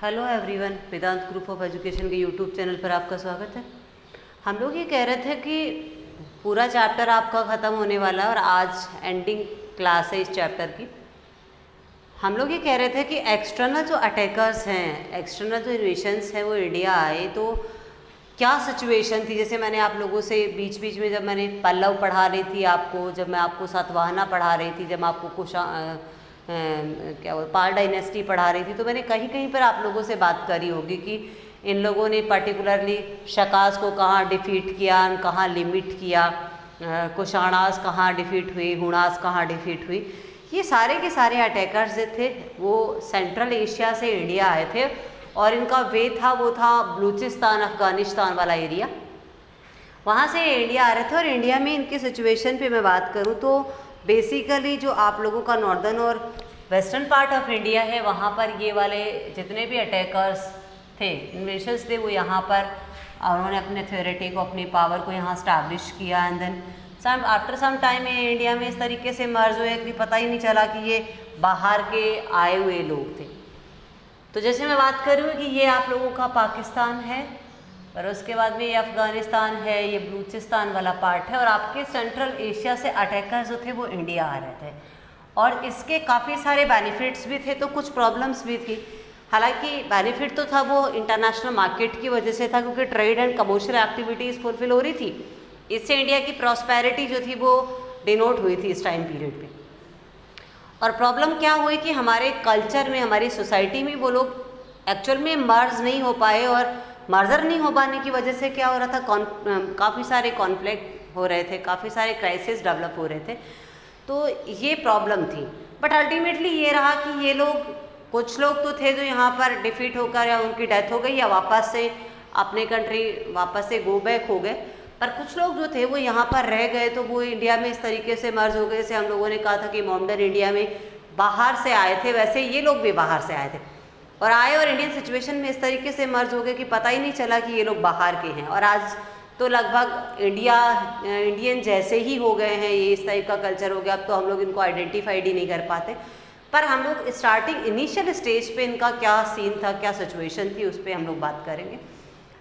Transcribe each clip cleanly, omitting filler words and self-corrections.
Hello everyone, Vedant group of education के YouTube channel पर आपका स्वागत है। हम लोग ये कह रहे थे कि पूरा चैप्टर आपका ख़त्म होने वाला है और आज एंडिंग क्लास है इस चैप्टर की। हम लोग ये कह रहे थे कि एक्सटर्नल जो अटैकर्स हैं, एक्सटर्नल जो इन्वेशंस हैं वो इंडिया आए तो क्या सिचुएशन थी। जैसे मैंने आप लोगों से बीच बीच में जब मैंने पल्लव पढ़ा रही थी आपको, जब मैं आपको सातवाहना पढ़ा रही थी, जब मैं आपको क्या वो पाल डायनेस्टी पढ़ा रही थी, तो मैंने कहीं कहीं पर आप लोगों से बात करी होगी कि इन लोगों ने पर्टिकुलरली शकास को कहाँ डिफीट किया, कहाँ लिमिट किया, कुशाणास कहाँ डिफीट हुई, हुणास कहाँ डिफीट हुई। ये सारे के सारे अटैकर्स जो थे वो सेंट्रल एशिया से इंडिया आए थे और इनका वे था वो था बलूचिस्तान अफ़गानिस्तान वाला एरिया, वहाँ से इंडिया आ रहे थे। और इंडिया में इनकी सिचुएशन पे मैं बात करूँ तो बेसिकली जो आप लोगों का नॉर्दर्न और वेस्टर्न पार्ट ऑफ इंडिया है, वहाँ पर ये वाले जितने भी अटैकर्स थे, इन्वेशंस थे, वो यहाँ पर उन्होंने अपने अथॉरिटी को, अपनी पावर को यहाँ स्टैब्लिश किया। And then after some time India में इस तरीके से मर्ज हुए कि पता ही नहीं चला कि ये बाहर के आए हुए लोग थे। तो जैसे मैं बात कर रही हूँ कि ये आप लोगों का पाकिस्तान है और उसके बाद में ये अफ़गानिस्तान है, ये बलूचिस्तान वाला पार्ट है, और आपके सेंट्रल एशिया से अटैकर्स जो थे वो इंडिया आ रहे थे। और इसके काफ़ी सारे बेनिफिट्स भी थे तो कुछ प्रॉब्लम्स भी थी। हालांकि बेनिफिट तो था वो इंटरनेशनल मार्केट की वजह से था, क्योंकि trade and commercial activities fulfil हो रही थी। इससे इंडिया की प्रॉस्पेरिटी जो थी वो डिनोट हुई थी इस टाइम पीरियड पे। और प्रॉब्लम क्या हुई कि हमारे कल्चर में, हमारी सोसाइटी में वो लोग एक्चुअल में मर्ज नहीं हो पाए, और मर्जर नहीं हो पाने की वजह से क्या हो रहा था, काफ़ी सारे कॉन्फ्लिक्ट हो रहे थे, काफ़ी सारे क्राइसिस डेवलप हो रहे थे। तो ये प्रॉब्लम थी। बट अल्टीमेटली ये रहा कि ये लोग, कुछ लोग तो थे जो यहाँ पर डिफीट होकर या उनकी डेथ हो गई या वापस से अपने कंट्री वापस से गो बैक हो गए, पर कुछ लोग जो थे वो यहाँ पर रह गए। तो वो इंडिया में इस तरीके से मर्ज हो गए, जैसे हम लोगों ने कहा था कि मॉडर्न इंडिया में बाहर से आए थे, वैसे ये लोग भी बाहर से आए थे और आए और इंडियन सिचुएशन में इस तरीके से मर्ज हो गए कि पता ही नहीं चला कि ये लोग बाहर के हैं। और आज तो लगभग इंडियन जैसे ही हो गए हैं, ये इस टाइप का कल्चर हो गया। अब तो हम लोग इनको आइडेंटिफाइड ही नहीं कर पाते। पर हम लोग स्टार्टिंग इनिशियल स्टेज पे इनका क्या सीन था, क्या सिचुएशन थी, उस पर हम लोग बात करेंगे।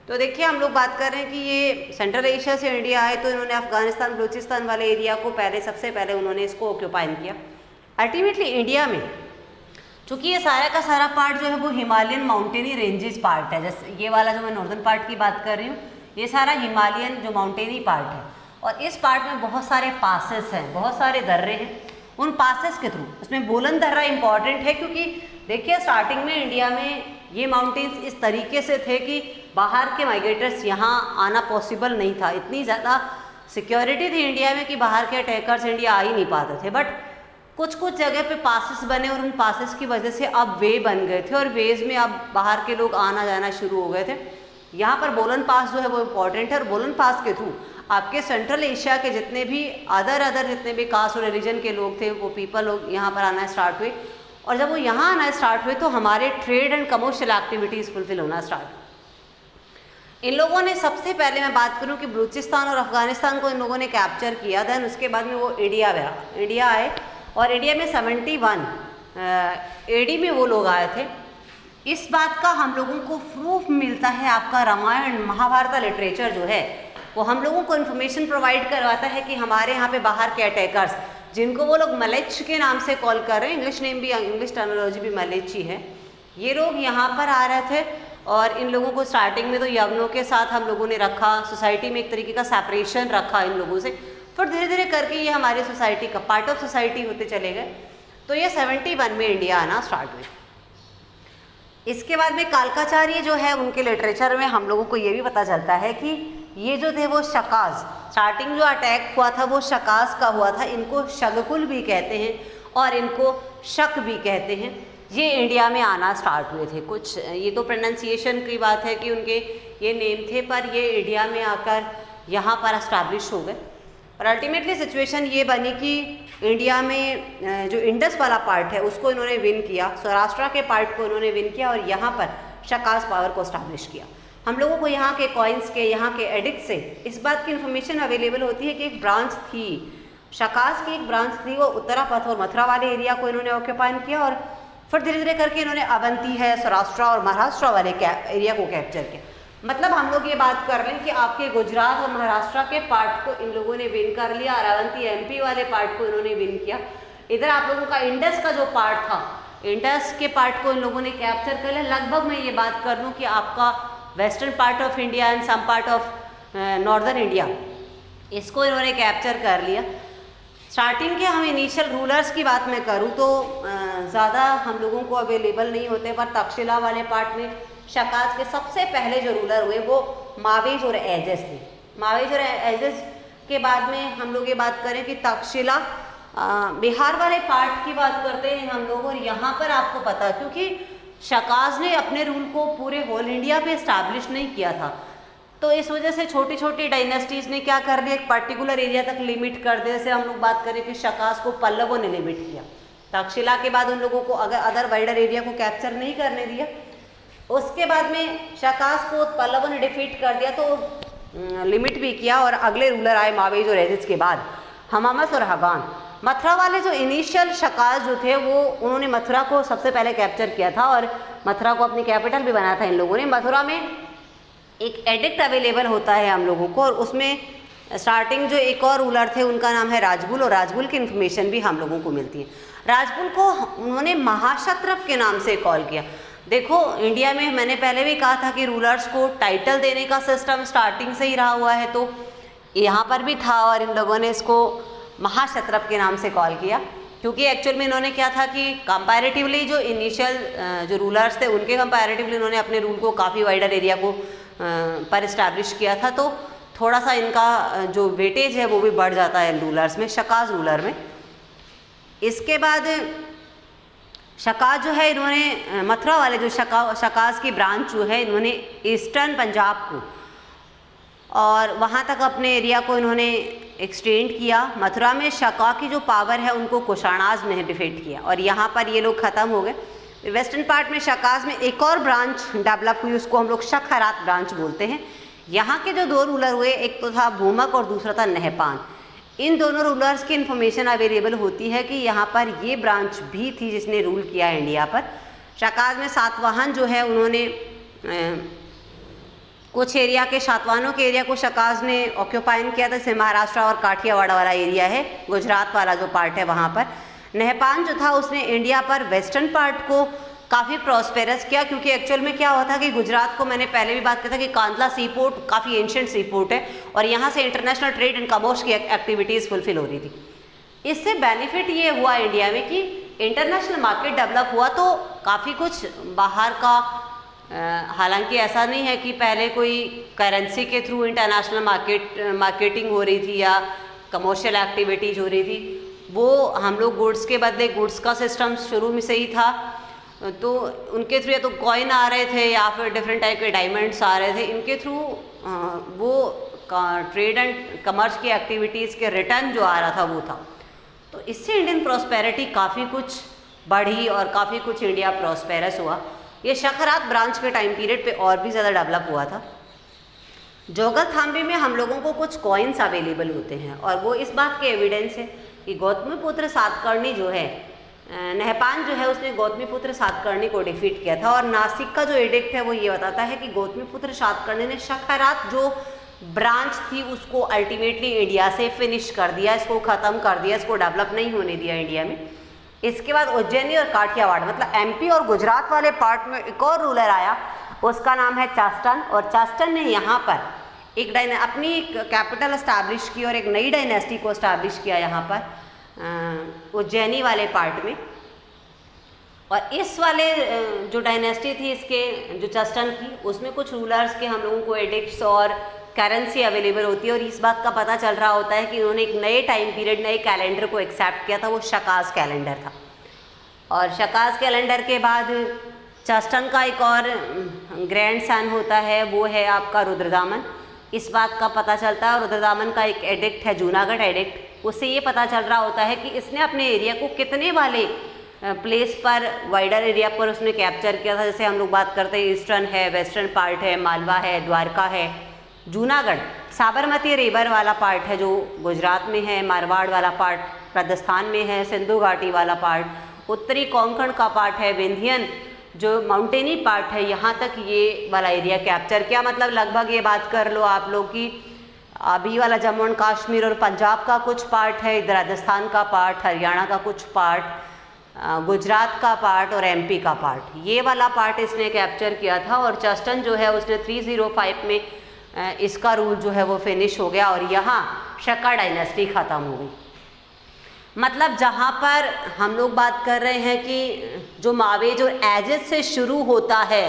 तो देखिए, हम लोग बात कर रहे हैं कि ये सेंट्रल एशिया से इंडिया आए तो इन्होंने अफगानिस्तान बलूचिस्तान वाले एरिया को सबसे पहले उन्होंने इसको ऑक्यूपाई किया। अल्टीमेटली इंडिया में चूँकि ये सारा का सारा पार्ट जो है वो हिमालयन माउंटेनी रेंजेस पार्ट है, जैसे ये वाला जो मैं नॉर्दर्न पार्ट की बात कर रही हूँ, ये सारा हिमालयन जो माउंटेनी पार्ट है। और इस पार्ट में बहुत सारे पासेस हैं, बहुत सारे दर्रे हैं। उन पासेस के थ्रू, उसमें बोलन दर्रा इंपॉर्टेंट है, क्योंकि देखिए स्टार्टिंग में इंडिया में ये माउंटेन्स इस तरीके से थे कि बाहर के माइग्रेटर्स यहाँ आना पॉसिबल नहीं था। इतनी ज़्यादा सिक्योरिटी थी इंडिया में कि बाहर के अटैकर्स इंडिया आ ही नहीं पाते थे। बट कुछ कुछ जगह पे पासेस बने और उन पासेस की वजह से अब वे बन गए थे और वेज में अब बाहर के लोग आना जाना शुरू हो गए थे। यहाँ पर बोलन पास जो है वो इम्पॉर्टेंट है, और बोलन पास के थ्रू आपके सेंट्रल एशिया के जितने भी अदर जितने भी कास्ट और रिलीजन के लोग थे, वो पीपल लोग यहाँ पर आना स्टार्ट हुए। और जब वो यहाँ आना स्टार्ट हुए तो हमारे trade and commercial activities fulfil होना स्टार्ट। इन लोगों ने सबसे पहले मैं बात करूँ कि बलूचिस्तान और अफगानिस्तान को इन लोगों ने कैप्चर किया। दैन उसके बाद में वो इंडिया आए और इंडिया में 71 AD में वो लोग आए थे। इस बात का हम लोगों को प्रूफ मिलता है, आपका रामायण महाभारत लिटरेचर जो है वो हम लोगों को इन्फॉर्मेशन प्रोवाइड करवाता है कि हमारे यहाँ पे बाहर के अटैकर्स, जिनको वो लोग मलेच्छ के नाम से कॉल कर रहे हैं, इंग्लिश नेम भी, इंग्लिश टर्मिनोलॉजी भी मलेच्ची है, ये लोग यहाँ पर आ रहे थे। और इन लोगों को स्टार्टिंग में तो यवनों के साथ हम लोगों ने रखा, सोसाइटी में एक तरीके का सेपरेशन रखा इन लोगों से। फिर धीरे धीरे करके ये हमारी सोसाइटी का पार्ट ऑफ सोसाइटी होते चले गए। तो ये 71 में इंडिया आना स्टार्ट हुई। इसके बाद में कालकाचार्य जो है, उनके लिटरेचर में हम लोगों को ये भी पता चलता है कि ये जो थे वो शकाज, स्टार्टिंग जो अटैक हुआ था वो शकाज का हुआ था। इनको शगकुल भी कहते हैं और इनको शक भी कहते हैं। ये इंडिया में आना स्टार्ट हुए थे। कुछ ये तो प्रोनाउंसिएशन की बात है कि उनके ये नेम थे, पर ये इंडिया में आकर यहाँ पर एस्टैब्लिश हो गए। और अल्टीमेटली सिचुएशन ये बनी कि इंडिया में जो इंडस वाला पार्ट है उसको इन्होंने विन किया, सौराष्ट्र के पार्ट को इन्होंने विन किया और यहाँ पर शकास पावर को स्टैब्लिश किया। हम लोगों को यहाँ के कॉइन्स के, यहाँ के एडिक्ट से इस बात की इन्फॉर्मेशन अवेलेबल होती है कि एक ब्रांच थी, शकास की एक ब्रांच थी, वो उत्तरापथ और मथुरा वाले एरिया को इन्होंने ऑक्यूपाई किया। और फिर धीरे धीरे करके इन्होंने अवंती है, सौराष्ट्र और महाराष्ट्र वाले एरिया को कैप्चर किया। मतलब हम लोग ये बात कर रहे हैं कि आपके गुजरात और महाराष्ट्र के पार्ट को इन लोगों ने विन कर लिया और अवंती MP वाले पार्ट को इन्होंने विन किया। इधर आप लोगों का इंडस का जो पार्ट था, इंडस के पार्ट को इन लोगों ने कैप्चर कर लिया। लगभग मैं ये बात कर लूँ कि आपका western part of India and some part of northern India, इसको इन्होंने कैप्चर कर लिया। स्टार्टिंग के हम इनिशियल रूलर्स की बात मैं करूँ तो ज़्यादा हम लोगों को अवेलेबल नहीं होते, पर तक्षशिला वाले पार्ट में शकाज के सबसे पहले जो रूलर हुए वो मावेज और एजेस थे। मावेज और एजेस के बाद में हम लोग ये बात करें कि तक्षशिला बिहार वाले पार्ट की बात करते हैं हम लोग। और यहाँ पर आपको पता, क्योंकि शकाज ने अपने रूल को पूरे होल इंडिया पे इस्टेब्लिश नहीं किया था, तो इस वजह से छोटी छोटी डायनेस्टीज ने क्या कर दिया, एक पर्टिकुलर एरिया तक लिमिट कर दिया। जैसे हम लोग बात करें कि शकाज को पल्लवों ने लिमिट किया, तक्षशिला के बाद उन लोगों को अगर अदर वाइडर एरिया को कैप्चर नहीं करने दिया। उसके बाद में शकाज को पल्लवों ने डिफीट कर दिया, तो लिमिट भी किया। और अगले रूलर आए मावेज और एजिज के बाद हमामस और हगान। मथुरा वाले जो इनिशियल शकाज जो थे वो उन्होंने मथुरा को सबसे पहले कैप्चर किया था और मथुरा को अपनी कैपिटल भी बनाया था इन लोगों ने। मथुरा में एक एडिक्ट अवेलेबल होता है हम लोगों को, और उसमें स्टार्टिंग जो एक और रूलर थे उनका नाम है राजबुल, और राजबुल की इन्फॉर्मेशन भी हम लोगों को मिलती है। राजबुल को उन्होंने महाक्षत्रप के नाम से कॉल किया। देखो इंडिया में मैंने पहले भी कहा था कि रूलर्स को टाइटल देने का सिस्टम स्टार्टिंग से ही रहा हुआ है, तो यहाँ पर भी था और इन लोगों ने इसको महाक्षत्रप के नाम से कॉल किया, क्योंकि एक्चुअल में इन्होंने क्या था कि कंपैरेटिवली जो इनिशियल जो रूलर्स थे उनके कंपैरेटिवली इन्होंने अपने रूल को काफ़ी वाइडर एरिया को पर इस्टेब्लिश किया था, तो थोड़ा सा इनका जो वेटेज है वो भी बढ़ जाता है रूलर्स में, शकाज रूलर में। इसके बाद शकाज जो है इन्होंने मथुरा वाले जो शकाज की ब्रांच जो है इन्होंने ईस्टर्न पंजाब को और वहाँ तक अपने एरिया को इन्होंने एक्सटेंड किया। मथुरा में शका की जो पावर है उनको कुशाणाज ने डिफीट किया और यहाँ पर ये लोग ख़त्म हो गए। वेस्टर्न पार्ट में शकाज में एक और ब्रांच डेवलप हुई, उसको हम लोग शखरात ब्रांच बोलते हैं। यहाँ के जो दो रूलर हुए, एक तो था भूमक और दूसरा था नहपान। इन दोनों रूलर्स की इन्फॉर्मेशन अवेलेबल होती है कि यहाँ पर ये ब्रांच भी थी जिसने रूल किया इंडिया पर। शकाज में सातवाहन जो है उन्होंने कुछ एरिया के सातवाहनों के एरिया को शकाज ने ऑक्यूपाइन किया था, जैसे महाराष्ट्र और काठियावाड़ वाला एरिया है, गुजरात वाला जो पार्ट है वहाँ पर। नहपान जो था उसने इंडिया पर वेस्टर्न पार्ट को काफ़ी प्रॉस्पेरस किया, क्योंकि एक्चुअल में क्या हुआ था कि गुजरात को मैंने पहले भी बात किया था कि कांदला सी पोर्ट काफ़ी एंशिएंट सी पोर्ट है और यहाँ से इंटरनेशनल ट्रेड एंड कमर्स की एक्टिविटीज़ फुलफिल हो रही थी। इससे बेनिफिट ये हुआ इंडिया में कि इंटरनेशनल मार्केट डेवलप हुआ, तो काफ़ी कुछ बाहर का हालांकि ऐसा नहीं है कि पहले कोई करेंसी के थ्रू इंटरनेशनल मार्केटिंग हो रही थी या कमर्शियल एक्टिविटीज़ हो रही थी, वो हम लोग गुड्स के बदले गुड्स का सिस्टम शुरू में से ही था, तो उनके थ्रू या तो कॉइन आ रहे थे या फिर डिफरेंट टाइप के डायमंड्स आ रहे थे, इनके थ्रू वो ट्रेड एंड कमर्स की एक्टिविटीज़ के रिटर्न जो आ रहा था वो था। तो इससे इंडियन प्रॉस्पेरिटी काफ़ी कुछ बढ़ी और काफ़ी कुछ इंडिया प्रॉस्पेरस हुआ। ये शखरात ब्रांच के टाइम पीरियड पे और भी ज़्यादा डेवलप हुआ था। जोगलथाम्बी में हम लोगों को कुछ कॉइन्स अवेलेबल होते हैं और वो इस बात के एविडेंस है कि गौतमीपुत्र सातकर्णी जो है, नहपान जो है उसने गौतमीपुत्र सातकर्णी को डिफीट किया था। और नासिक का जो एडिक्ट है वो ये बताता है कि गौतमीपुत्र सातकर्णी ने शखरात जो ब्रांच थी उसको अल्टीमेटली इंडिया से फिनिश कर दिया, इसको ख़त्म कर दिया, इसको डेवलप नहीं होने दिया इंडिया में। इसके बाद उज्जैनी और काठियावाड़ मतलब एमपी और गुजरात वाले पार्ट में एक और रूलर आया, उसका नाम है चास्टन। और चास्टन ने यहाँ पर एक अपनी कैपिटल इस्टेब्लिश की और एक नई डायनेस्टी को इस्टेब्लिश किया यहाँ पर उज्जैनी वाले पार्ट में। और इस वाले जो डायनेस्टी थी इसके जो चास्टन की, उसमें कुछ रूलर्स के हम लोगों को एडिक्ट्स और करेंसी अवेलेबल होती है और इस बात का पता चल रहा होता है कि उन्होंने एक नए टाइम पीरियड, नए कैलेंडर को एक्सेप्ट किया था, वो शकाज कैलेंडर था। और शकाज कैलेंडर के बाद चास्टन का एक और ग्रैंड सन होता है, वो है आपका रुद्रदामन। इस बात का पता चलता है, रुद्रदामन का एक एडिक्ट है जूनागढ़ एडिक्ट, उससे ये पता चल रहा होता है कि इसने अपने एरिया को कितने वाले प्लेस पर, वाइडर एरिया पर उसने कैप्चर किया था। जैसे हम लोग बात करते हैं ईस्टर्न है, वेस्टर्न पार्ट है, मालवा है, द्वारका है, जूनागढ़, साबरमती रिवर वाला पार्ट है जो गुजरात में है, मारवाड़ वाला पार्ट राजस्थान में है, सिंधु घाटी वाला पार्ट उत्तरी कोंकण का पार्ट है, विंध्यन जो माउंटेनी पार्ट है, यहाँ तक ये वाला एरिया कैप्चर किया। मतलब लगभग ये बात कर लो आप लोग की अभी वाला जम्मू एंड कश्मीर और पंजाब का कुछ पार्ट है, इधर राजस्थान का पार्ट, हरियाणा का कुछ पार्ट, गुजरात का पार्ट और एमपी का पार्ट, ये वाला पार्ट इसने कैप्चर किया था। और चस्टन जो है उसने 305 में इसका रूल जो है वो फिनिश हो गया और यहाँ शका डायनेस्टी ख़त्म हो गई। मतलब जहाँ पर हम लोग बात कर रहे हैं कि जो मावेज और एजेस से शुरू होता है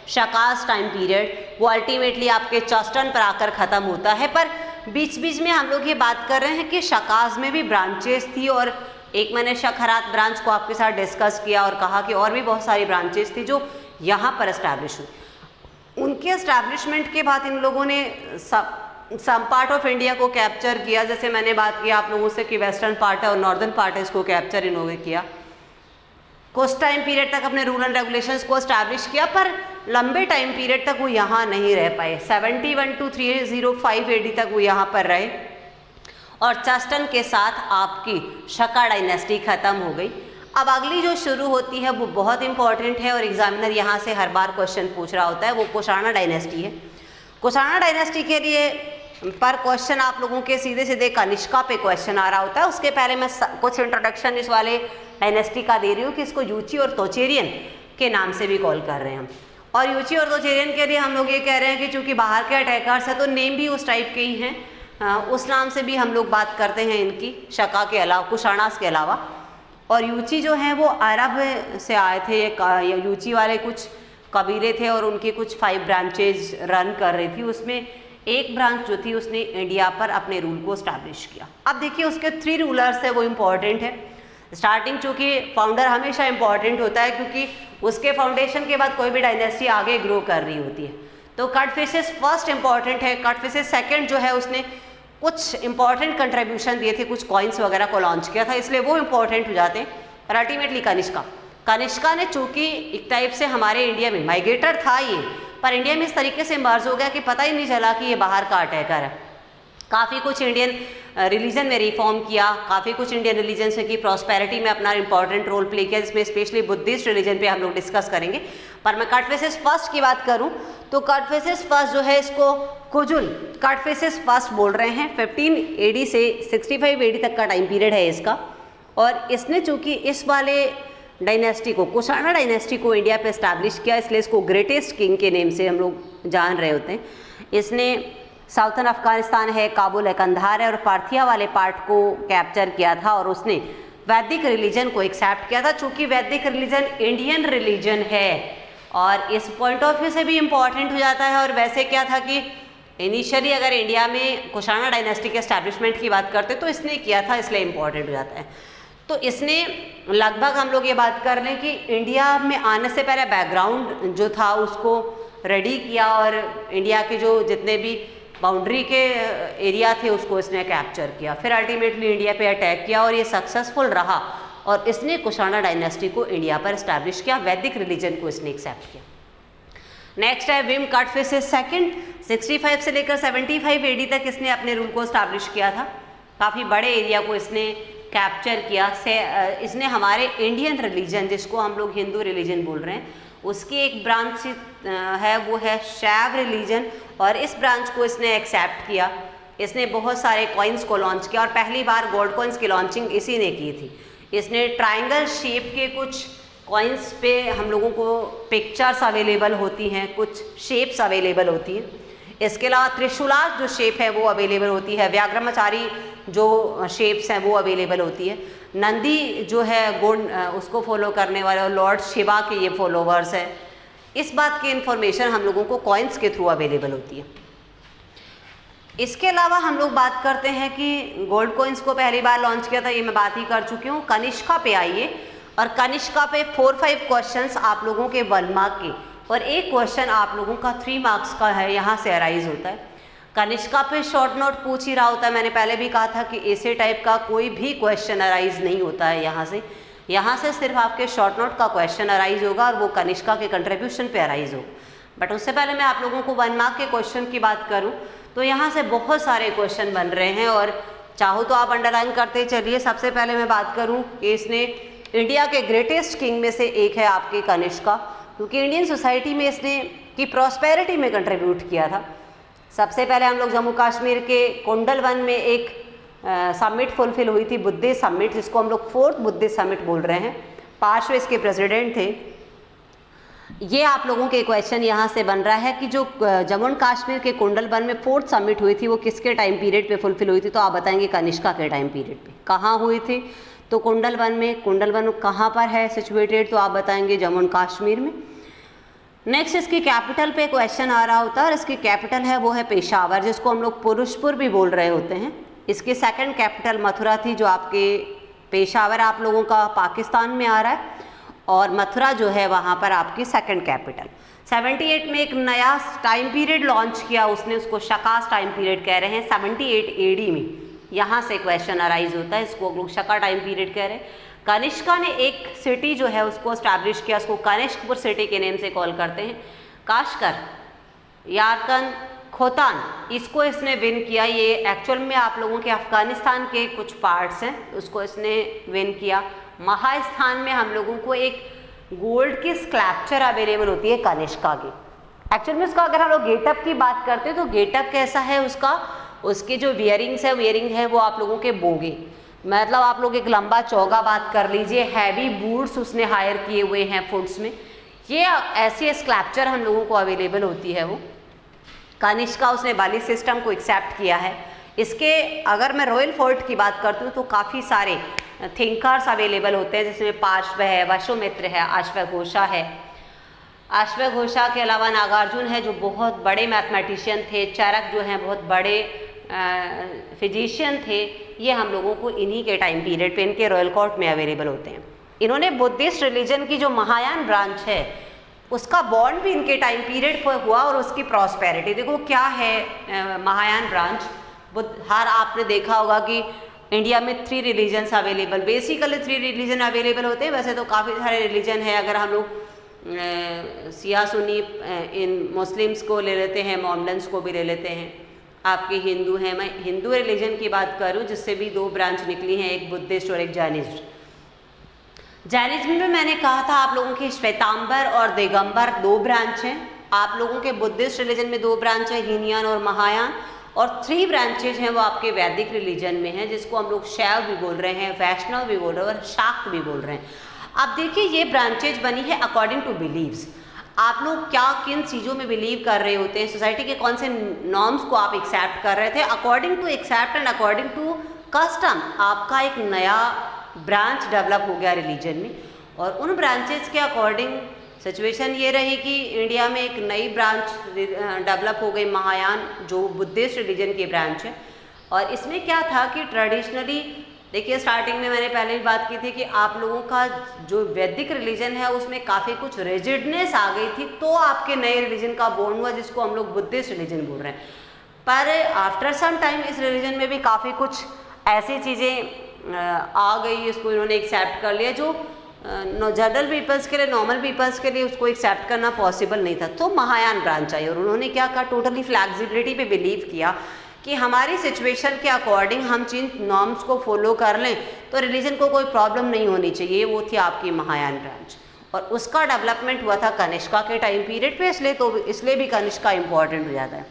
शकास टाइम पीरियड, वो अल्टीमेटली आपके चस्टन पर आकर ख़त्म होता है। पर बीच बीच में हम लोग ये बात कर रहे हैं कि शकास में भी ब्रांचेस थी और एक मैंने शकहरात ब्रांच को आपके साथ डिस्कस किया और कहा कि और भी बहुत सारी ब्रांचेस थी जो यहाँ पर इस्टेब्लिश हुई। उनके इस्टेब्लिशमेंट के बाद इन लोगों ने सम पार्ट ऑफ इंडिया को कैप्चर किया। जैसे मैंने बात की आप लोगों से कि वेस्टर्न पार्ट है और नॉर्दर्न पार्ट है, इसको कैप्चर इन्होंने किया। कुछ टाइम पीरियड तक अपने रूल एंड रेगुलेशंस को एस्टैब्लिश किया, पर लंबे टाइम पीरियड तक वो यहाँ नहीं रह पाए। 71 to 305 AD तक वो यहाँ पर रहे और चस्टन के साथ आपकी शका डायनेस्टी ख़त्म हो गई। अब अगली जो शुरू होती है वो बहुत इंपॉर्टेंट है और एग्जामिनर यहाँ से हर बार क्वेश्चन पूछ रहा होता है, वो कुषाणा डायनेस्टी है। कुषाणा डायनेस्टी के लिए पर क्वेश्चन आप लोगों के सीधे सीधे कनिष्का पे क्वेश्चन आ रहा होता है। उसके पहले मैं कुछ इंट्रोडक्शन इस वाले डायनेस्टी का दे रही हूँ कि इसको यूची और तोचेरियन के नाम से भी कॉल कर रहे हैं हम। और यूची और तोचेरियन के लिए हम लोग ये कह रहे हैं कि चूँकि बाहर के अटैकर्स हैं तो नेम भी उस टाइप के ही हैं, उस नाम से भी हम लोग बात करते हैं इनकी, शका के अलावा, कुषाणास के अलावा। और यूची जो है वो अरब से आए थे, ये यूची वाले कुछ कबीले थे और उनकी कुछ 5 ब्रांचेज रन कर रही थी। उसमें एक ब्रांच जो थी उसने इंडिया पर अपने रूल को स्टैब्लिश किया। अब देखिए उसके 3 रूलर्स है, वो इम्पॉर्टेंट है। स्टार्टिंग चूँकि फाउंडर हमेशा इम्पॉर्टेंट होता है क्योंकि उसके फाउंडेशन के बाद कोई भी डायनेस्टी आगे ग्रो कर रही होती है। तो कटफिशेस फर्स्ट इंपॉर्टेंट है। कटफिशेस सेकंड जो है उसने कुछ इंपॉर्टेंट कंट्रीब्यूशन दिए थे, कुछ कॉइन्स वगैरह को लॉन्च किया था, इसलिए वो इंपॉर्टेंट हो जाते हैं। और अल्टीमेटली कनिष्का ने चूँकि एक टाइप से हमारे इंडिया में माइग्रेटर था ये, पर इंडिया में इस तरीके से मर्ज हो गया कि पता ही नहीं चला कि ये बाहर का अटैकर है। काफ़ी कुछ इंडियन रिलीजन में रिफॉर्म किया, काफ़ी कुछ इंडियन रिलीजन से की प्रॉस्पेरिटी में अपना इंपॉर्टेंट रोल प्ले किया, जिसमें स्पेशली बुद्धिस्ट रिलीजन पे हम लोग डिस्कस करेंगे। पर मैं कटफिशेस फर्स्ट की बात करूं तो कटफिशेस फर्स्ट जो है इसको कुजुल कटफिशेस फर्स्ट बोल रहे हैं। 15 AD से 65 AD तक का टाइम पीरियड है इसका। और इसने चूँकि इस वाले डायनेस्टी को, कुषाणा डायनेस्टी को इंडिया पे इस्टेब्लिश किया, इसलिए इसको ग्रेटेस्ट किंग के नेम से हम लोग जान रहे होते हैं। इसने साउथर्न अफगानिस्तान है, काबुल है, कंधार है और पार्थिया वाले पार्ट को कैप्चर किया था और उसने वैदिक रिलीजन को एक्सेप्ट किया था। चूँकि वैदिक रिलीजन इंडियन रिलीजन है और इस पॉइंट ऑफ व्यू से भी इम्पॉर्टेंट हो जाता है। और वैसे क्या था कि इनिशियली अगर इंडिया में कुषाणा डायनेस्टी के एस्टैब्लिशमेंट की बात करते तो इसने किया था, इसलिए इम्पॉर्टेंट हो जाता है। तो इसने लगभग हम लोग ये बात कर लें कि इंडिया में आने से पहले बैकग्राउंड जो था उसको रेडी किया और इंडिया के जो जितने भी बाउंड्री के एरिया थे उसको इसने कैप्चर किया। फिर अल्टीमेटली इंडिया पे अटैक किया और ये सक्सेसफुल रहा और इसने कुषाणा डायनेस्टी को इंडिया पर एस्टैब्लिश किया, वैदिक रिलीजन को इसने एक्सेप्ट किया। नेक्स्ट है विम कटफिशेस सेकंड। 65 से लेकर 75 AD तक इसने अपने रूल को एस्टैब्लिश किया था। काफ़ी बड़े एरिया को इसने कैप्चर किया। इसने हमारे इंडियन रिलीजन, जिसको हम लोग हिंदू रिलीजन बोल रहे हैं, उसकी एक ब्रांच है वो है शैव रिलीजन और इस ब्रांच को इसने एक्सेप्ट किया। इसने बहुत सारे कॉइन्स को लॉन्च किया और पहली बार गोल्ड कॉइन्स की लॉन्चिंग इसी ने की थी। इसने ट्रायंगल शेप के कुछ कॉइन्स पे हम लोगों को पिक्चर्स अवेलेबल होती हैं, कुछ शेप्स अवेलेबल होती हैं। इसके अलावा त्रिशूलास जो शेप है वो अवेलेबल होती है, व्याघ्रमचारी जो शेप्स हैं वो अवेलेबल होती है। नंदी जो है गुण उसको फॉलो करने वाले और लॉर्ड शिवा के ये फॉलोवर्स हैं। इस बात की इन्फॉर्मेशन हम लोगों को कॉइन्स के थ्रू अवेलेबल होती है। इसके अलावा हम लोग बात करते हैं कि गोल्ड कॉइन्स को पहली बार लॉन्च किया था, ये मैं बात ही कर चुकी हूँ। कनिष्का पे आइए और कनिष्का पे 4-5 क्वेश्चंस आप लोगों के 1 मार्क के और एक क्वेश्चन आप लोगों का 3 मार्क्स का है, यहाँ से अराइज होता है। कनिष्का पे शॉर्ट नोट पूछ ही रहा होता है। मैंने पहले भी कहा था कि ऐसे टाइप का कोई भी क्वेश्चन अराइज नहीं होता है यहाँ से सिर्फ आपके शॉर्ट नोट का क्वेश्चन अराइज होगा और वो कनिष्का के कंट्रीब्यूशन पे अराइज होगा। बट उससे पहले मैं आप लोगों को 1 मार्क के क्वेश्चन की बात करूँ तो यहाँ से बहुत सारे क्वेश्चन बन रहे हैं और चाहो तो आप अंडरलाइन करते चलिए। सबसे पहले मैं बात करूँ कि इसने इंडिया के ग्रेटेस्ट किंग में से एक है आपके कनिष्का, क्योंकि इंडियन सोसाइटी में इसने की प्रॉस्पेरिटी में कंट्रीब्यूट किया था। सबसे पहले हम लोग जम्मू कश्मीर के कुंडलवन में एक समिट फुलफिल हुई थी, बुद्धिस्ट समिट, जिसको हम लोग 4th बुद्धिस्ट समिट बोल रहे हैं। 5वें इसके प्रेसिडेंट थे। ये आप लोगों के क्वेश्चन यहाँ से बन रहा है कि जो जम्मू एंड कश्मीर के कुंडलवन में 4th समिट हुई थी वो किसके टाइम पीरियड पे फुलफिल हुई थी, तो आप बताएंगे कनिष्का के टाइम पीरियड पे। कहाँ हुई थी, तो कुंडलवन में। कुंडलवन कहाँ पर है सिचुएटेड, तो आप बताएंगे जम्मू एंड कश्मीर में। नेक्स्ट इसकी कैपिटल पे क्वेश्चन आ रहा होता है और इसकी कैपिटल है वो है पेशावर, जिसको हम लोग पुरुषपुर भी बोल रहे होते हैं। इसकी सेकंड कैपिटल मथुरा थी, जो आपके पेशावर आप लोगों का पाकिस्तान में आ रहा है, और मथुरा जो है वहाँ पर आपकी सेकंड कैपिटल। 78 में एक नया टाइम पीरियड लॉन्च किया उसने, उसको शकास टाइम पीरियड कह रहे हैं। 78 AD में यहाँ से क्वेश्चन अराइज होता है, इसको लोग शका टाइम पीरियड कह रहे हैं। कनिष्का ने एक सिटी जो है उसको स्टैब्लिश किया, उसको कनिष्कपुर सिटी के नेम से कॉल करते हैं। काशकर, यारकन, खोतान, इसको इसने विन किया। ये एक्चुअल में आप लोगों के अफगानिस्तान के कुछ पार्ट्स हैं, उसको इसने विन किया। महास्थान में हम लोगों को एक गोल्ड की स्कल्पचर अवेलेबल होती है कनिष्का की। एक्चुअल में उसका अगर हम लोग गेटअप की बात करते हैं तो गेटअप कैसा है उसका, उसके जो वियरिंग है वो आप लोगों के बोगे, मतलब आप लोग एक लंबा चौगा बात कर लीजिए। हैवी बूट्स उसने हायर किए हुए हैं फुट्स में। ये ऐसी स्कल्पचर हम लोगों को अवेलेबल होती है वो कनिष्का। उसने बाली सिस्टम को एक्सेप्ट किया है। इसके अगर मैं रॉयल फोर्ट की बात करती हूँ तो काफ़ी सारे थिंकर्स अवेलेबल होते हैं, जिसमें पार्श्व है, वशुमित्र है, अश्वघोषा है। अश्वघोषा के अलावा नागार्जुन है जो बहुत बड़े मैथमेटिशियन थे। चरक जो हैं बहुत बड़े फिजिशियन थे। ये हम लोगों को इन्हीं के टाइम पीरियड पे इनके रॉयल कोर्ट में अवेलेबल होते हैं। इन्होंने बुद्धिस्ट रिलीजन की जो महायान ब्रांच है उसका बॉन्ड भी इनके टाइम पीरियड पर हुआ, और उसकी प्रॉस्पेरिटी देखो क्या है। महायान ब्रांच हर आपने देखा होगा कि इंडिया में 3 religions available, basically 3 religion available होते हैं। वैसे तो काफ़ी सारे रिलीजन है, अगर हम लोग सिया सुन्नी इन मुस्लिम्स को ले लेते हैं, मोमडन्स को भी ले लेते हैं, आपके हिंदू हैं। मैं हिंदू रिलीजन की बात करूं जिससे भी 2 ब्रांच निकली हैं, एक बुद्धिस्ट और एक जैनिज्म। जैनिज्म में मैंने कहा था आप लोगों के श्वेतांबर और दिगंबर 2 ब्रांच हैं। आप लोगों के बुद्धिस्ट रिलीजन में 2 ब्रांच है, हीनयान और महायान, और 3 ब्रांचेज हैं वो आपके वैदिक रिलीजन में हैं, जिसको हम लोग शैव भी बोल रहे हैं, वैष्णव भी बोल रहे हैं और शाक्त भी बोल रहे हैं। अब देखिए ये ब्रांचेज बनी है अकॉर्डिंग टू बिलीव्स। आप लोग क्या किन चीज़ों में बिलीव कर रहे होते हैं, सोसाइटी के कौन से नॉर्म्स को आप एक्सेप्ट कर रहे थे, according to accept and according to custom आपका एक नया ब्रांच डेवलप हो गया रिलीजन में। और उन ब्रांचेस के अकॉर्डिंग सिचुएशन ये रही कि इंडिया में एक नई ब्रांच डेवलप हो गई, महायान, जो बुद्धिस्ट रिलीजन की ब्रांच है। और इसमें क्या था कि ट्रेडिशनली देखिए स्टार्टिंग में मैंने पहले भी बात की थी कि आप लोगों का जो वैदिक रिलीजन है उसमें काफ़ी कुछ रिजिडनेस आ गई थी, तो आपके नए रिलीजन का बोर्न हुआ जिसको हम लोग बुद्धिस्ट रिलीजन बोल रहे हैं। पर आफ्टर सम टाइम इस रिलीजन में भी काफ़ी कुछ ऐसी चीज़ें आ गई, इसको इन्होंने एक्सेप्ट कर लिया जो जनरल पीपल्स के लिए, नॉर्मल पीपल्स के लिए उसको एक्सेप्ट करना पॉसिबल नहीं था। तो महायान ब्रांच आई और उन्होंने क्या कहा, टोटली फ्लैक्सिबिलिटी पे बिलीव किया कि हमारी सिचुएशन के अकॉर्डिंग हम जिन नॉर्म्स को फॉलो कर लें तो रिलीजन को कोई प्रॉब्लम नहीं होनी चाहिए। वो थी आपकी महायान ब्रांच, और उसका डेवलपमेंट हुआ था कनिष्का के टाइम पीरियड पे, इसलिए भी कनिष्का इंपॉर्टेंट हो जाता है।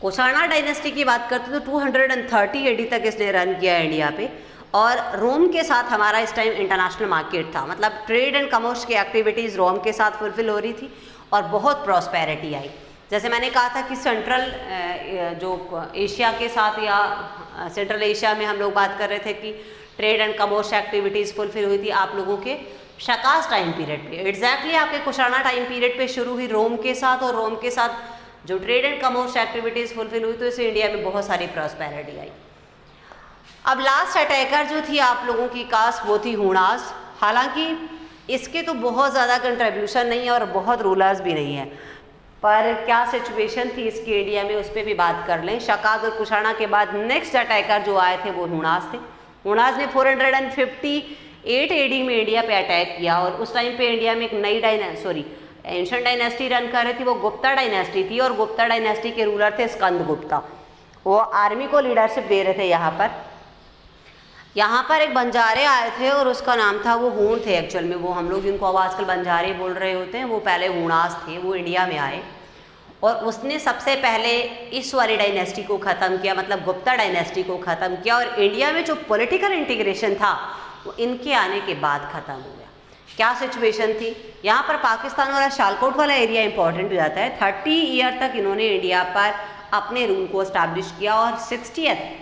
कुषाणा डायनेस्टी की बात करते तो 230 AD तक इसने रन किया इंडिया पे, और रोम के साथ हमारा इस टाइम इंटरनेशनल मार्केट था, मतलब ट्रेड एंड कमर्स की एक्टिविटीज़ रोम के साथ फुलफिल हो रही थी और बहुत प्रॉस्पेरिटी आई। जैसे मैंने कहा था कि सेंट्रल जो एशिया के साथ या सेंट्रल एशिया में हम लोग बात कर रहे थे कि trade and commerce activities fulfil हुई थी आप लोगों के शकास टाइम पीरियड पे। एग्जैक्टली आपके कुषाणा टाइम पीरियड पे शुरू हुई रोम के साथ, और रोम के साथ जो trade and commerce activities fulfil हुई तो इससे इंडिया में बहुत सारी प्रॉस्पेरिटी आई। अब लास्ट अटैकर जो थी आप लोगों की कास्ट वो थी हुणास। हालांकि इसके तो बहुत ज़्यादा कंट्रीब्यूशन नहीं है और बहुत रूलर्स भी नहीं है, पर क्या सिचुएशन थी इसकी इंडिया में उस पर भी बात कर लें। शकाद और कुषाणा के बाद नेक्स्ट अटैकर जो आए थे वो हुणास थे। हुणास ने 458 AD में इंडिया पे अटैक किया, और उस टाइम पे इंडिया में एक नई एंशिएंट डायनेस्टी रन कर रही थी, वो गुप्ता डायनेस्टी थी, और गुप्ता डायनेस्टी के रूलर थे स्कंद गुप्ता। वो आर्मी को लीडरशिप दे रहे थे यहाँ पर। यहाँ पर एक बंजारे आए थे और उसका नाम था, वो हूण थे एक्चुअल में, वो हम लोग जिनको अब आजकल बंजारे बोल रहे होते हैं वो पहले हूणास थे। वो इंडिया में आए और उसने सबसे पहले इस वाली डायनेस्टी को ख़त्म किया, मतलब गुप्ता डायनेस्टी को ख़त्म किया। और इंडिया में जो पॉलिटिकल इंटीग्रेशन था वो इनके आने के बाद ख़त्म हो गया। क्या सिचुएशन थी यहाँ पर, पाकिस्तान वाला शालकोट वाला एरिया इंपॉर्टेंट हो जाता है। 30 ईयर तक इन्होंने इंडिया पर अपने रूल को इस्टेब्लिश किया और 60th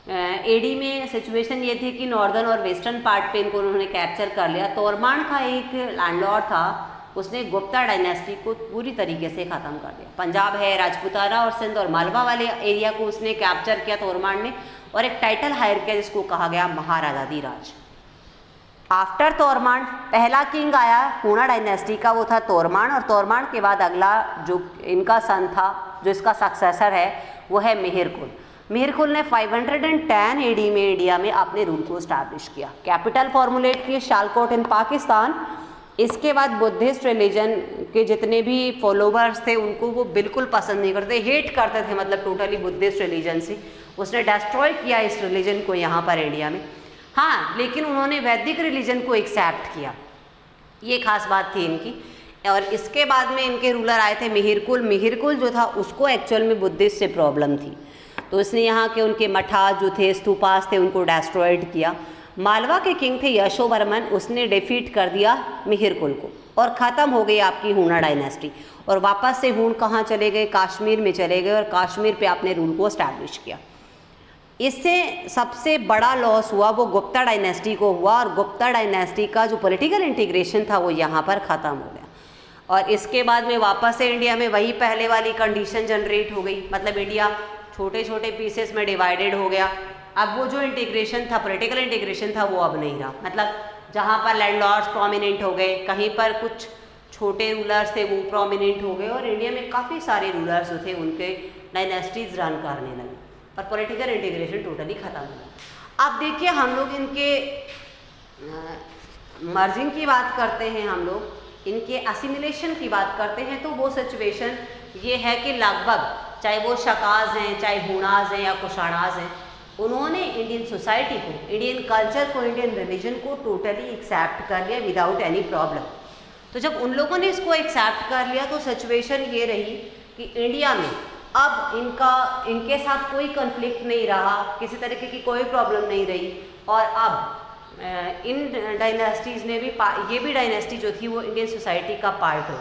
एडी में सिचुएशन ये थी कि नॉर्दर्न और वेस्टर्न पार्ट पे इनको उन्होंने कैप्चर कर लिया। तोरमान का एक लैंडलॉर्ड था, उसने गुप्ता डायनेस्टी को पूरी तरीके से ख़त्म कर दिया। पंजाब है, राजपूताना और सिंध और मालवा वाले एरिया को उसने कैप्चर किया तोरमान ने, और एक टाइटल हायर किया जिसको कहा गया महाराजाधिराज। आफ्टर तोरमान पहला किंग आया हूणा डायनेस्टी का, वो था तोरमान। और तोरमान के बाद अगला जो इनका सन था, जो इसका सक्सेसर है, वो है मिहिरकुल। मिहिरकुल ने 510 एडी में इंडिया में अपने रूल को इस्टेब्लिश किया, कैपिटल फॉर्मुलेट किए शालकोट इन पाकिस्तान। इसके बाद बुद्धिस्ट रिलीजन के जितने भी फॉलोवर्स थे उनको वो बिल्कुल पसंद नहीं करते, हेट करते थे, मतलब टोटली बुद्धिस्ट रिलीजन से। उसने डिस्ट्रॉय किया इस रिलीजन को यहाँ पर इंडिया में। हाँ, लेकिन उन्होंने वैदिक रिलीजन को एक्सेप्ट किया, ये खास बात थी इनकी। और इसके बाद में इनके रूलर आए थे मिहिरकुल। मिहिरकुल जो था उसको एक्चुअल में बुद्धिस्ट से प्रॉब्लम थी, तो इसने यहाँ के उनके मठा जो थे, स्तूपास थे, उनको डिस्ट्रॉयड किया। मालवा के किंग थे यशोवर्मन, उसने डिफीट कर दिया मिहिरकुल को और ख़त्म हो गई आपकी हूणा डायनेस्टी। और वापस से हूण कहाँ चले गए, कश्मीर में चले गए और कश्मीर पे अपने रूल को इस्टेब्लिश किया। इससे सबसे बड़ा लॉस हुआ वो गुप्ता डायनेस्टी को हुआ, और गुप्ता डायनेस्टी का जो पॉलिटिकल इंटीग्रेशन था वो यहाँ पर ख़त्म हो गया। और इसके बाद में वापस से इंडिया में वही पहले वाली कंडीशन जनरेट हो गई, मतलब इंडिया छोटे छोटे पीसेस में डिवाइडेड हो गया। अब वो जो इंटीग्रेशन था, पॉलिटिकल इंटीग्रेशन था, वो अब नहीं रहा। मतलब जहाँ पर लैंडलॉर्ड्स प्रोमिनेंट हो गए, कहीं पर कुछ छोटे रूलर्स थे वो प्रोमिनेंट हो गए, और इंडिया में काफ़ी सारे रूलर्स जो थे उनके डायनेस्टीज रन करने लगे और पॉलिटिकल इंटीग्रेशन टोटली ख़त्म हो गया। अब देखिए, हम लोग इनके मर्जिंग की बात करते हैं, हम लोग इनके असिमिलेशन की बात करते हैं, तो वो सिचुएशन ये है कि लगभग चाहे वो शकाज हैं, चाहे हूणाज हैं या कुशाणाज हैं, उन्होंने इंडियन सोसाइटी को, इंडियन कल्चर को, इंडियन रिलीजन को टोटली एक्सेप्ट कर लिया विदाउट एनी प्रॉब्लम। तो जब उन लोगों ने इसको एक्सेप्ट कर लिया तो सिचुएशन ये रही कि इंडिया में अब इनके साथ कोई कन्फ्लिक्ट नहीं रहा, किसी तरीके की कोई प्रॉब्लम नहीं रही। और अब इन डायनेस्टीज़ ने भी, ये भी डायनेस्टी जो थी वो इंडियन सोसाइटी का पार्ट हो।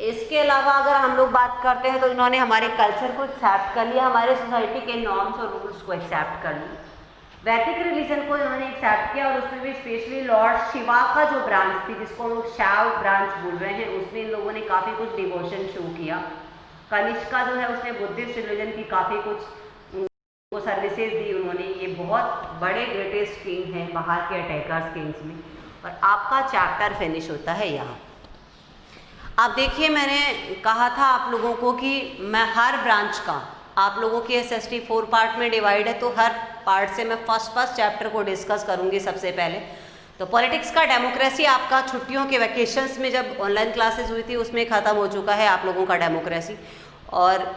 इसके अलावा अगर हम लोग बात करते हैं तो इन्होंने हमारे कल्चर को एक्सेप्ट कर लिया, हमारे सोसाइटी के नॉर्म्स और रूल्स को एक्सेप्ट कर लिया। वैदिक रिलीजन को इन्होंने एक्सेप्ट किया, और उसमें भी स्पेशली लॉर्ड शिवा का जो ब्रांच थी, जिसको हम लोग शैव ब्रांच बोल रहे हैं, उसमें इन लोगों ने काफ़ी कुछ डिवोशन शो किया। कनिष्का जो है उसने बुद्धिस्ट रिलीजन की काफ़ी कुछ सर्विसेज दी उन्होंने। ये बहुत बड़े ग्रेटेस्ट किंग हैं बाहर के अटैकर्स किंग्स में। और आपका चैप्टर फिनिश होता है यहाँ। अब देखिए, मैंने कहा था आप लोगों को कि मैं हर ब्रांच का, आप लोगों की SST 4 पार्ट में डिवाइड है, तो हर पार्ट से मैं फर्स्ट चैप्टर को डिस्कस करूँगी सबसे पहले। तो पॉलिटिक्स का डेमोक्रेसी आपका छुट्टियों के वैकेशंस में जब ऑनलाइन क्लासेस हुई थी उसमें ख़त्म हो चुका है आप लोगों का डेमोक्रेसी, और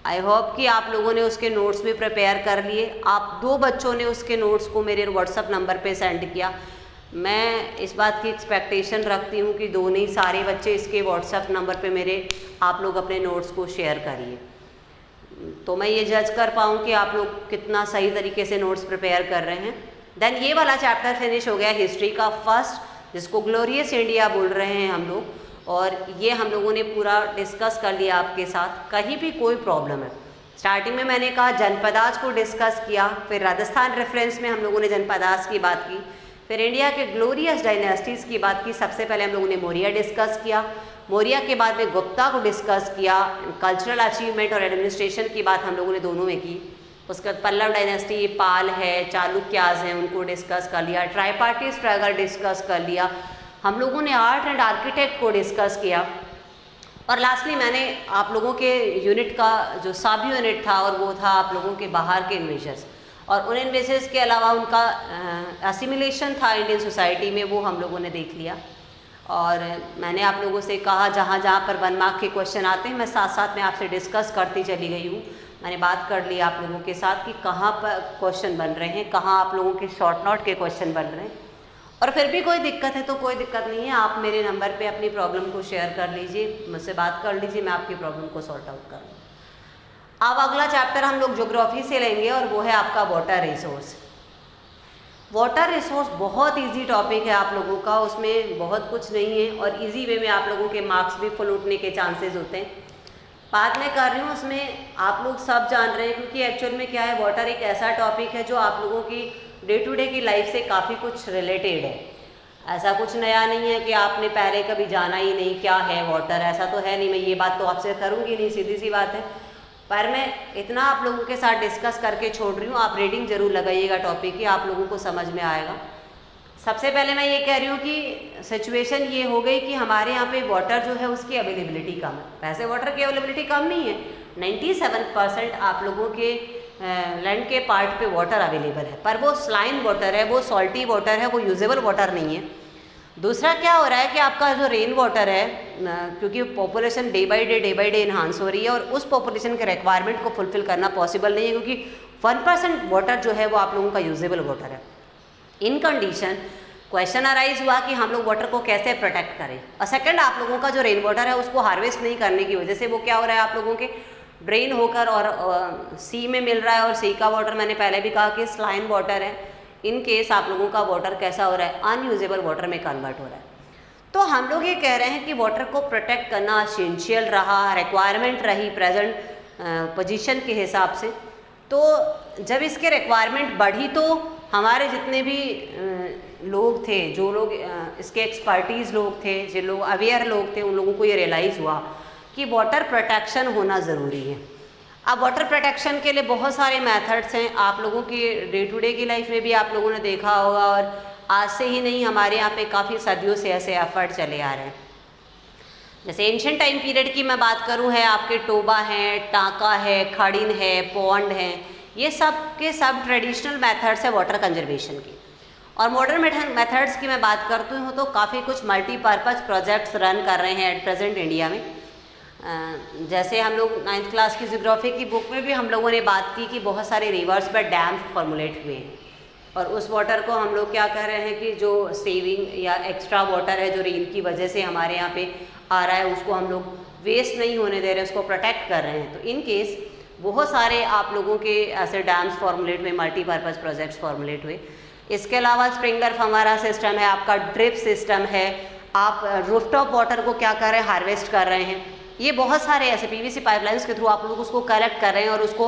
आई होप कि आप लोगों ने उसके नोट्स भी प्रिपेयर कर लिए। आप 2 बच्चों ने उसके नोट्स को मेरे व्हाट्सअप नंबर पे सेंड किया। मैं इस बात की एक्सपेक्टेशन रखती हूँ कि 2 नहीं, सारे बच्चे इसके व्हाट्सएप नंबर पे मेरे आप लोग अपने नोट्स को शेयर करिए, तो मैं ये जज कर पाऊँ कि आप लोग कितना सही तरीके से नोट्स प्रिपेयर कर रहे हैं। देन ये वाला चैप्टर फिनिश हो गया हिस्ट्री का फर्स्ट, जिसको ग्लोरियस इंडिया बोल रहे हैं हम लोग, और ये हम लोगों ने पूरा डिस्कस कर लिया आपके साथ। कहीं भी कोई प्रॉब्लम है, स्टार्टिंग में मैंने कहा जनपदास को डिस्कस किया, फिर राजस्थान रेफरेंस में हम लोगों ने जनपदास की बात की, फिर इंडिया के ग्लोरियस डायनेस्टीज़ की बात की। सबसे पहले हम लोगों ने मौर्य डिस्कस किया, मौर्य के बाद में गुप्ता को डिस्कस किया, कल्चरल अचीवमेंट और एडमिनिस्ट्रेशन की बात हम लोगों ने दोनों में की। उसके बाद पल्लव डायनेस्टी, पाल है, चालुक्याज हैं, उनको डिस्कस कर लिया, ट्राईपार्टी स्ट्रगल डिस्कस कर लिया, हम लोगों ने आर्ट एंड आर्किटेक्ट को डिस्कस किया, और लास्टली मैंने आप लोगों के यूनिट का जो सब यूनिट था, और वो था आप लोगों के बाहर के इन्वेजर्स, और उन इन्वेजर्स के अलावा उनका असिमिलेशन था इंडियन सोसाइटी में, वो हम लोगों ने देख लिया। और मैंने आप लोगों से कहा जहाँ जहाँ पर 1 मार्क के क्वेश्चन आते हैं मैं साथ साथ में आपसे डिस्कस करती चली गई हूँ। मैंने बात कर ली आप लोगों के साथ कि कहाँ पर क्वेश्चन बन रहे हैं, कहाँ आप लोगों के शॉर्ट नोट के क्वेश्चन बन रहे हैं। और फिर भी कोई दिक्कत है तो कोई दिक्कत नहीं है, आप मेरे नंबर पे अपनी प्रॉब्लम को शेयर कर लीजिए, मुझसे बात कर लीजिए, मैं आपकी प्रॉब्लम को सॉर्ट आउट करूँगा। अब अगला चैप्टर हम लोग ज्योग्राफी से लेंगे और वो है आपका वाटर रिसोर्स। वाटर रिसोर्स बहुत इजी टॉपिक है आप लोगों का, उसमें बहुत कुछ नहीं है और इजी वे में आप लोगों के मार्क्स भी फुल उठने के चांसेस होते हैं। बात मैं कर रही हूँ उसमें आप लोग सब जान रहे हैं, क्योंकि एक्चुअल में क्या है, वाटर एक ऐसा टॉपिक है जो आप लोगों की डे टू डे की लाइफ से काफ़ी कुछ रिलेटेड है। ऐसा कुछ नया नहीं है कि आपने पहले कभी जाना ही नहीं क्या है वाटर, ऐसा तो है नहीं। मैं ये बात तो आपसे करूँगी नहीं, सीधी सी बात है, पर मैं इतना आप लोगों के साथ डिस्कस करके छोड़ रही हूँ। आप रीडिंग जरूर लगाइएगा टॉपिक की, आप लोगों को समझ में आएगा। सबसे पहले मैं ये कह रही हूँ कि सिचुएशन ये हो गई कि हमारे यहाँ पे वाटर जो है उसकी अवेलेबिलिटी कम है। वैसे वाटर की अवेलेबिलिटी कम नहीं है, 97% आप लोगों के लैंड के पार्ट पे वाटर अवेलेबल है, पर वो स्लाइन वाटर है, वो सॉल्टी वाटर है, वो यूजेबल वाटर नहीं है। दूसरा क्या हो रहा है कि आपका जो रेन वाटर है, क्योंकि population day by day enhance हो रही है और उस पॉपुलेशन के रिक्वायरमेंट को फुलफिल करना पॉसिबल नहीं है, क्योंकि 1% वाटर जो है वो आप लोगों का यूजेबल वाटर है। इन कंडीशन क्वेश्चन अराइज हुआ कि हम लोग वाटर को कैसे प्रोटेक्ट करें। और सेकंड, आप लोगों का जो रेन वाटर है उसको हार्वेस्ट नहीं करने की वजह से वो क्या हो रहा है, आप लोगों के ड्रेन होकर और सी में मिल रहा है, और सी का वाटर मैंने पहले भी कहा कि स्लाइन वाटर है। इन केस आप लोगों का वाटर कैसा हो रहा है, अनयूजेबल वाटर में कन्वर्ट हो रहा है। तो हम लोग ये कह रहे हैं कि वाटर को प्रोटेक्ट करना एसेंशियल रहा, रिक्वायरमेंट रही प्रेजेंट पोजीशन के हिसाब से। तो जब इसके रिक्वायरमेंट बढ़ी तो हमारे जितने भी लोग थे, जो लोग इसके एक्सपर्टीज़ लोग थे, जो लोग अवेयर लोग थे, उन लोगों को ये रियलाइज़ हुआ कि वाटर प्रोटेक्शन होना ज़रूरी है। अब वाटर प्रोटेक्शन के लिए बहुत सारे मेथड्स हैं, आप लोगों की डे टू डे की लाइफ में भी आप लोगों ने देखा होगा, और आज से ही नहीं, हमारे यहाँ पे काफ़ी सदियों से ऐसे एफर्ट चले आ रहे हैं। जैसे एंशिएंट टाइम पीरियड की मैं बात करूँ, है आपके टोबा है, टाका है, खड़ीन है, पॉन्ड है, ये सब के सब ट्रेडिशनल मेथड्स है वाटर कंजर्वेशन की। और मॉडर्न मेथड्स की मैं बात करती हूँ तो काफ़ी कुछ मल्टीपर्पज़ प्रोजेक्ट्स रन कर रहे हैं एट प्रेजेंट इंडिया में। जैसे हम लोग 9th क्लास की ज्योग्राफी की बुक में भी हम लोगों ने बात की कि बहुत सारे रिवर्स पर डैम्स फॉर्मुलेट हुए हैं, और उस वाटर को हम लोग क्या कह रहे हैं कि जो सेविंग या एक्स्ट्रा वाटर है जो रेन की वजह से हमारे यहाँ पे आ रहा है, उसको हम लोग वेस्ट नहीं होने दे रहे, उसको प्रोटेक्ट कर रहे हैं। तो इन केस बहुत सारे आप लोगों के ऐसे डैम्स फॉर्मुलेट हुए, मल्टीपर्पज़ प्रोजेक्ट्स फॉर्मुलेट हुए। इसके अलावा स्प्रिंकलर फव्वारा सिस्टम है, आपका ड्रिप सिस्टम है, आप रूफटॉप वाटर को क्या कर रहे हैं, हार्वेस्ट कर रहे हैं। ये बहुत सारे ऐसे पीवीसी पाइपलाइंस के थ्रू आप लोग उसको कलेक्ट कर रहे हैं और उसको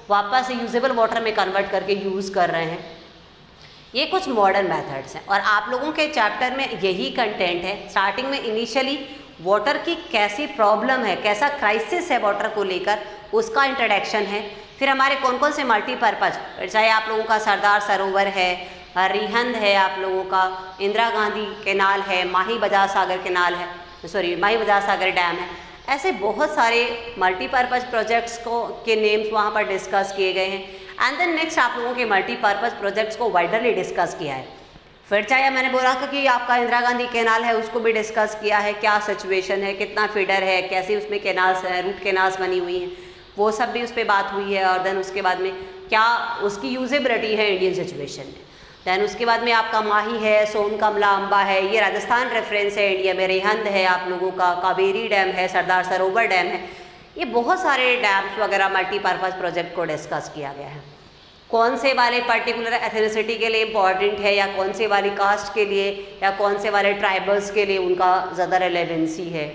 वापस यूजेबल वाटर में कन्वर्ट करके यूज़ कर रहे हैं। ये कुछ मॉडर्न मेथड्स हैं और आप लोगों के चैप्टर में यही कंटेंट है। स्टार्टिंग में इनिशियली वाटर की कैसी प्रॉब्लम है, कैसा क्राइसिस है वाटर को लेकर, उसका इंट्रोडक्शन है। फिर हमारे कौन कौन से मल्टीपर्पज़, चाहे आप लोगों का सरदार सरोवर है, रिहंद है, आप लोगों का इंदिरा गांधी कैनाल है, माही बजाज सागर कैनाल है, माही बजाज सागर डैम है, ऐसे बहुत सारे मल्टीपर्पज़ प्रोजेक्ट्स को के नेम्स वहाँ पर डिस्कस किए गए हैं। एंड देन नेक्स्ट आप लोगों के मल्टीपर्पज़ प्रोजेक्ट्स को वाइडरली डिस्कस किया है। फिर चाहे मैंने बोला था कि आपका इंदिरा गांधी कैनाल है, उसको भी डिस्कस किया है, क्या सिचुएशन है, कितना फीडर है, कैसे उसमें कैनाल्स है, रूट कैनाल्स बनी हुई हैं, वो सब भी उस पर बात हुई है। और देन उसके बाद में क्या उसकी यूजेबिलिटी है इंडियन सिचुएशन में। दैन उसके बाद में आपका माही है, सोन कमला अम्बा है, ये राजस्थान रेफरेंस है, इंडिया में रिहंद है, आप लोगों का कावेरी डैम है, सरदार सरोवर डैम है। ये बहुत सारे डैम्स वगैरह मल्टीपर्पज़ प्रोजेक्ट को डिस्कस किया गया है। कौन से वाले पर्टिकुलर एथनिसिटी के लिए इम्पॉर्टेंट है, या कौन से वाली कास्ट के लिए, या कौन से वाले ट्राइबल्स के लिए उनका ज़्यादा रेलेवेंसी है।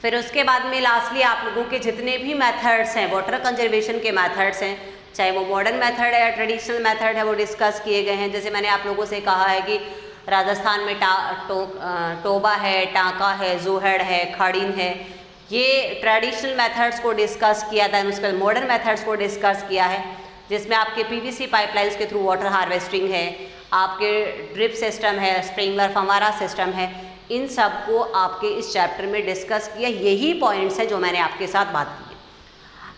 फिर उसके बाद में लास्टली आप लोगों के जितने भी मेथड्स हैं, वाटर कंजर्वेशन के मेथड्स हैं, चाहे वो मॉडर्न मेथड है या ट्रेडिशनल मेथड है, वो डिस्कस किए गए हैं। जैसे मैंने आप लोगों से कहा है कि राजस्थान में टोबा है, टांका है, जोहड़ है, खड़ीन है, ये ट्रेडिशनल मेथड्स को डिस्कस किया था। उसके बाद मॉडर्न मेथड्स को डिस्कस किया है, जिसमें आपके पीवीसी पाइपलाइंस के थ्रू वाटर हार्वेस्टिंग है, आपके ड्रिप सिस्टम है, स्प्रिंकलर फव्वारा सिस्टम है। इन सब को आपके इस चैप्टर में डिस्कस किया। यही पॉइंट्स हैं जो मैंने आपके साथ बात की है।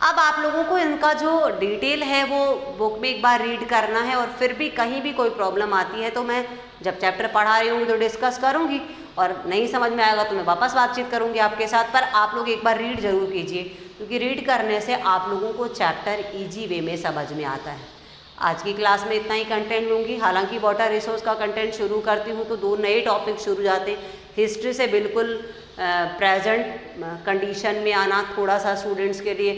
अब आप लोगों को इनका जो डिटेल है वो बुक में एक बार रीड करना है, और फिर भी कहीं भी कोई प्रॉब्लम आती है तो मैं जब चैप्टर पढ़ा रही हूँ तो डिस्कस करूँगी, और नहीं समझ में आएगा तो मैं वापस बातचीत करूँगी आपके साथ। पर आप लोग एक बार रीड जरूर कीजिए, क्योंकि रीड करने से आप लोगों को चैप्टर ईजी वे में समझ में आता है। आज की क्लास में इतना ही कंटेंट लूँगी। हालांकि वाटर रिसोर्स का कंटेंट शुरू करती हूँ तो 2 नए टॉपिक शुरू जाते हैं। हिस्ट्री से बिल्कुल प्रेजेंट कंडीशन में आना थोड़ा सा स्टूडेंट्स के लिए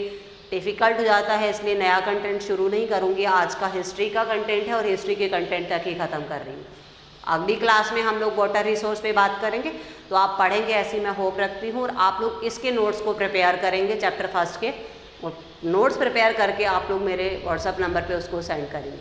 डिफ़िकल्ट हो जाता है, इसलिए नया कंटेंट शुरू नहीं करूँगी। आज का हिस्ट्री का कंटेंट है और हिस्ट्री के कंटेंट तक ही ख़त्म कर रही हूँ। अगली क्लास में हम लोग वाटर रिसोर्स पे बात करेंगे, तो आप पढ़ेंगे ऐसी मैं होप रखती हूँ। और आप लोग इसके नोट्स को प्रिपेयर करेंगे चैप्टर फर्स्ट के, और नोट्स प्रिपेयर करके आप लोग मेरे व्हाट्सएप नंबर पे उसको सेंड करेंगे।